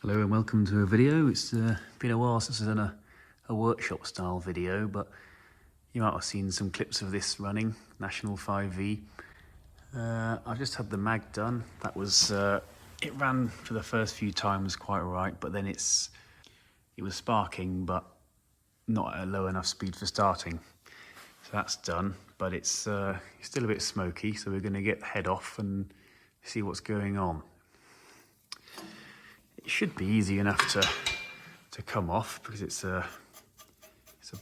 Hello and welcome to a video. It's been a while since I've done a workshop style video, but you might have seen some clips of this running, National 5V. I've just had the mag done. That was, it ran for the first few times quite alright, but then it was sparking, but not at a low enough speed for starting. So that's done, but it's still a bit smoky, so we're going to get the head off and see what's going on. It should be easy enough to come off because it's a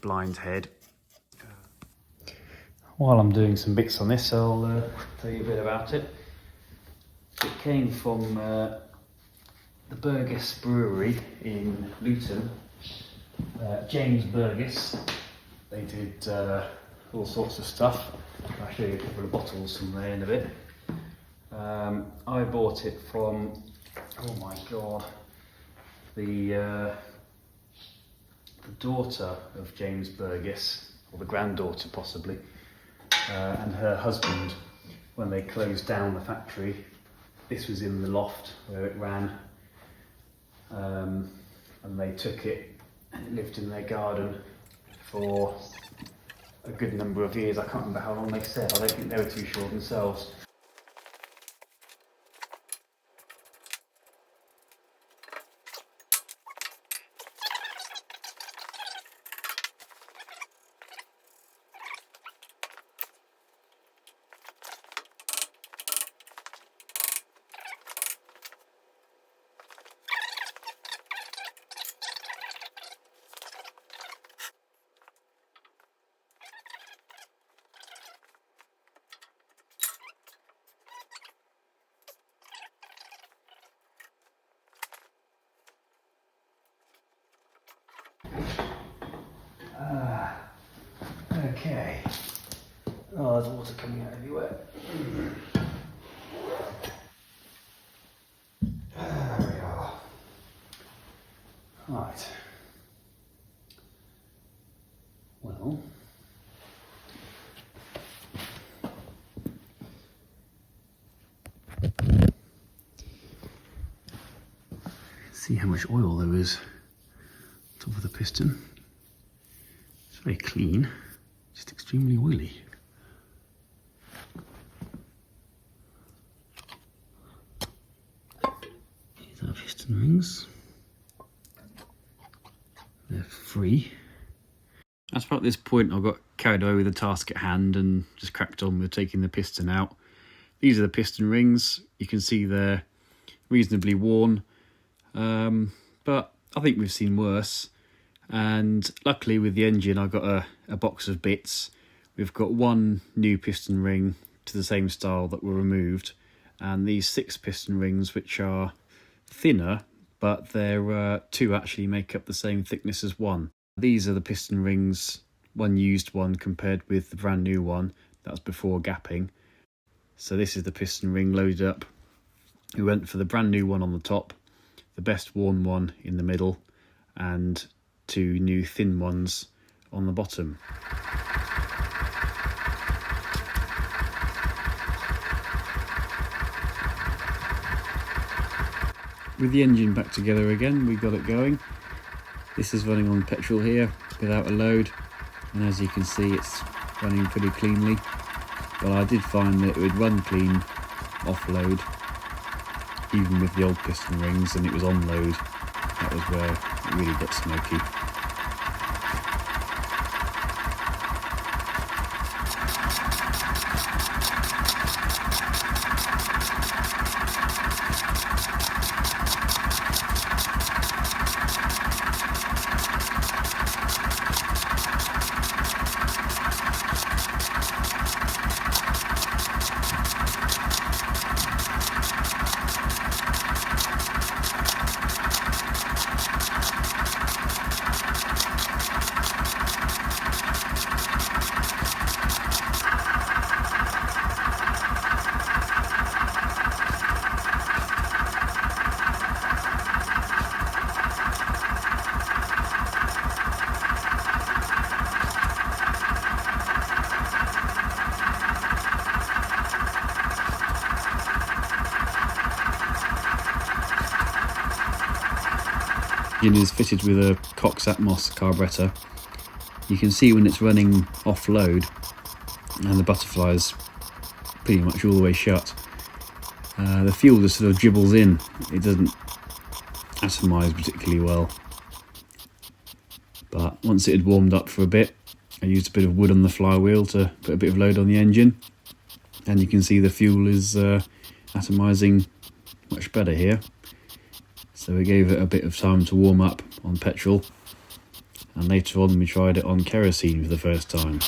blind head. While I'm doing some bits on this, I'll tell you a bit about it. It came from the Burgess Brewery in Luton. James Burgess. They did all sorts of stuff. I'll show you a couple of bottles from there in a bit. I bought it from, oh my god, the daughter of James Burgess, or the granddaughter possibly, and her husband. When they closed down the factory, this was in the loft where it ran, and they took it and it lived in their garden for a good number of years. I can't remember how long they said. I don't think they were too sure themselves. Okay. Oh, there's water coming out everywhere. There we are. Right. Well. See how much oil there is on top of the piston. It's very clean, just extremely oily. These are piston rings. They're free. As about this point, I got carried away with the task at hand and just cracked on with taking the piston out. These are the piston rings. You can see they're reasonably worn, but I think we've seen worse. And luckily with the engine, I got a box of bits. We've got one new piston ring to the same style that were removed, and these 6 piston rings which are thinner, but they're 2 actually make up the same thickness as 1. These are the piston rings, one used one compared with the brand new one. That's before gapping. So this is the piston ring loaded up. We went for the brand new one on the top, the best worn one in the middle, and 2 new thin ones on the bottom. With the engine back together again, we got it going. This is running on petrol here without a load, and as you can see it's running pretty cleanly. But I did find that it would run clean off load, even with the old piston rings, and it was on load. That was where it really got smoky. engine is fitted with a Cox Atmos carburettor. You can see when it's running off load and the butterfly's pretty much all the way shut, the fuel just sort of dribbles in. It doesn't atomise particularly well. But once it had warmed up for a bit, I used a bit of wood on the flywheel to put a bit of load on the engine, and you can see the fuel is atomising much better here. So we gave it a bit of time to warm up on petrol, and later on we tried it on kerosene for the first time.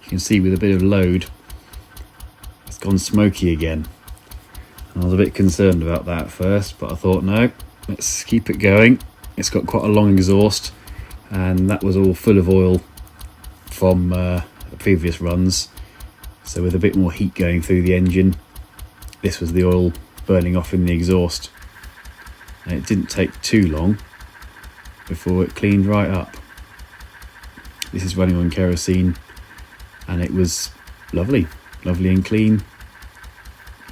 You can see with a bit of load it's gone smoky again. I was a bit concerned about that at first, but I thought no, let's keep it going. It's got quite a long exhaust, and that was all full of oil from the previous runs. So with a bit more heat going through the engine, this was the oil burning off in the exhaust. And it didn't take too long before it cleaned right up. This is running on kerosene, and it was lovely and clean.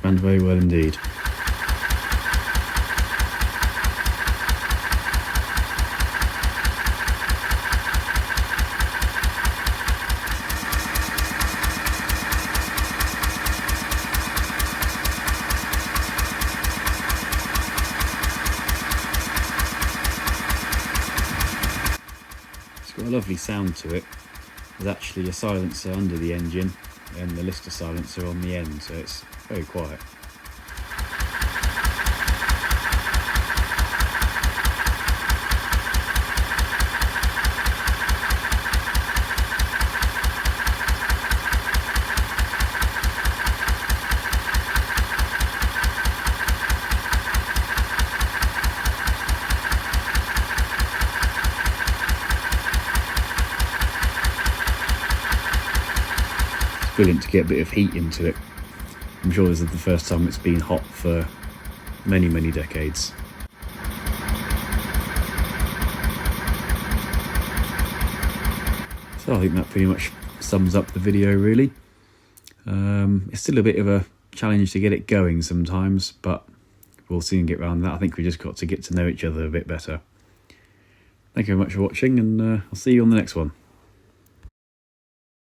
Ran very well indeed. It's got a lovely sound to it. There's actually a silencer under the engine and the Lister silencer on the end, so it's very quiet. Brilliant to get a bit of heat into it. I'm sure this is the first time it's been hot for many decades. So I think that pretty much sums up the video really. It's still a bit of a challenge to get it going sometimes, but we'll soon get around that. I think we just got to get to know each other a bit better. Thank you very much for watching, and I'll see you on the next one.